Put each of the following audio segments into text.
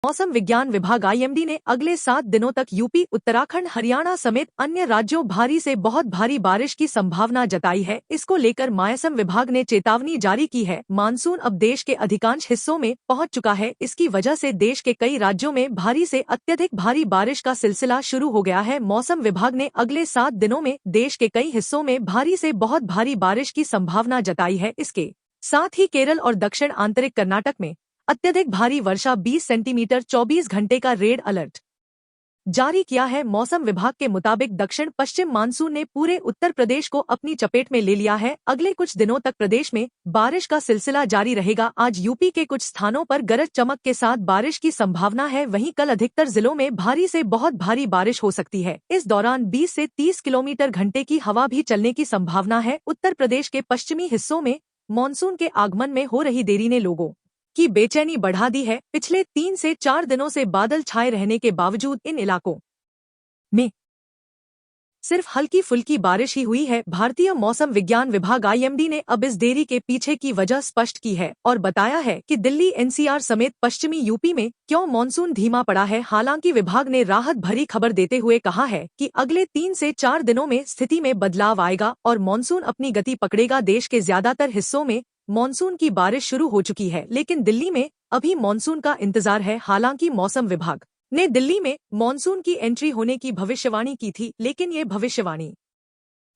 मौसम विज्ञान विभाग आईएमडी ने अगले 7 दिनों तक यूपी, उत्तराखंड, हरियाणा समेत अन्य राज्यों भारी से बहुत भारी बारिश की संभावना जताई है। इसको लेकर मौसम विभाग ने चेतावनी जारी की है। मानसून अब देश के अधिकांश हिस्सों में पहुंच चुका है। इसकी वजह से देश के कई राज्यों में भारी से अत्यधिक भारी बारिश का सिलसिला शुरू हो गया है। मौसम विभाग ने अगले 7 दिनों में देश के कई हिस्सों में भारी से बहुत भारी बारिश की संभावना जताई है। इसके साथ ही केरल और दक्षिण आंतरिक कर्नाटक में अत्यधिक भारी वर्षा 20 सेंटीमीटर 24 घंटे का रेड अलर्ट जारी किया है। मौसम विभाग के मुताबिक दक्षिण पश्चिम मानसून ने पूरे उत्तर प्रदेश को अपनी चपेट में ले लिया है। अगले कुछ दिनों तक प्रदेश में बारिश का सिलसिला जारी रहेगा। आज यूपी के कुछ स्थानों पर गरज चमक के साथ बारिश की संभावना है। वहीं कल अधिकतर जिलों में भारी से बहुत भारी बारिश हो सकती है। इस दौरान 20 से 30 किलोमीटर घंटे की हवा भी चलने की संभावना है। उत्तर प्रदेश के पश्चिमी हिस्सों में मानसून के आगमन में हो रही देरी ने लोगों की बेचैनी बढ़ा दी है। पिछले 3 से 4 दिनों से बादल छाए रहने के बावजूद इन इलाकों में सिर्फ हल्की फुल्की बारिश ही हुई है। भारतीय मौसम विज्ञान विभाग आईएमडी ने अब इस देरी के पीछे की वजह स्पष्ट की है और बताया है कि दिल्ली, एनसीआर समेत पश्चिमी यूपी में क्यों मानसून धीमा पड़ा है। हालांकि विभाग ने राहत भरी खबर देते हुए कहा है कि अगले 3 से 4 दिनों में स्थिति में बदलाव आएगा और मानसून अपनी गति पकड़ेगा। देश के ज्यादातर हिस्सों में मानसून की बारिश शुरू हो चुकी है, लेकिन दिल्ली में अभी मानसून का इंतजार है। हालांकि मौसम विभाग ने दिल्ली में मानसून की एंट्री होने की भविष्यवाणी की थी, लेकिन ये भविष्यवाणी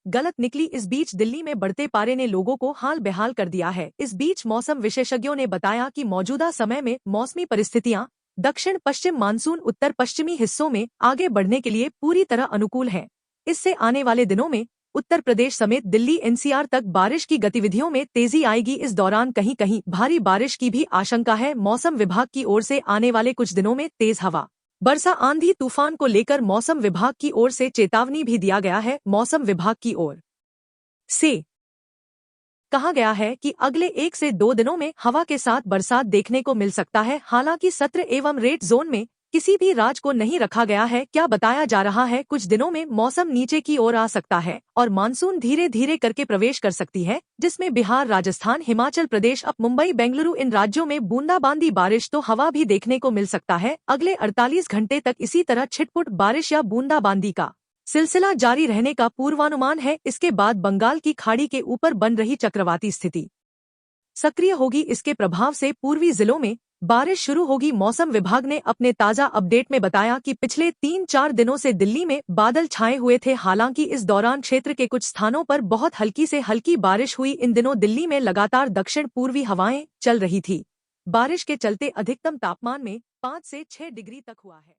गलत निकली। इस बीच दिल्ली में बढ़ते पारे ने लोगों को हाल बेहाल कर दिया है। इस बीच मौसम विशेषज्ञों ने बताया कि मौजूदा समय में मौसमी परिस्थितियां दक्षिण पश्चिम मानसून उत्तर पश्चिमी हिस्सों में आगे बढ़ने के लिए पूरी तरह अनुकूल है। इससे आने वाले दिनों में उत्तर प्रदेश समेत दिल्ली, एनसीआर तक बारिश की गतिविधियों में तेजी आएगी। इस दौरान कहीं कहीं भारी बारिश की भी आशंका है। मौसम विभाग की ओर से आने वाले कुछ दिनों में तेज हवा, वर्षा, आंधी तूफान को लेकर मौसम विभाग की ओर से चेतावनी भी दिया गया है। मौसम विभाग की ओर से कहा गया है कि अगले 1 से 2 दिनों में हवा के साथ बरसात देखने को मिल सकता है। हालांकि सत्र एवं रेड जोन में किसी भी राज्य को नहीं रखा गया है। क्या बताया जा रहा है, कुछ दिनों में मौसम नीचे की ओर आ सकता है और मानसून धीरे धीरे करके प्रवेश कर सकती है, जिसमें बिहार, राजस्थान, हिमाचल प्रदेश, अब मुंबई, बेंगलुरु इन राज्यों में बूंदाबांदी बारिश तो हवा भी देखने को मिल सकता है। अगले 48 घंटे तक इसी तरह छिटपुट बारिश या बूंदाबांदी का सिलसिला जारी रहने का पूर्वानुमान है। इसके बाद बंगाल की खाड़ी के ऊपर बन रही चक्रवाती स्थिति सक्रिय होगी। इसके प्रभाव से पूर्वी जिलों में बारिश शुरू होगी। मौसम विभाग ने अपने ताजा अपडेट में बताया कि पिछले 3-4 दिनों से दिल्ली में बादल छाए हुए थे। हालांकि इस दौरान क्षेत्र के कुछ स्थानों पर बहुत हल्की से हल्की बारिश हुई। इन दिनों दिल्ली में लगातार दक्षिण पूर्वी हवाएं चल रही थी। बारिश के चलते अधिकतम तापमान में 5 से 6 डिग्री तक हुआ है।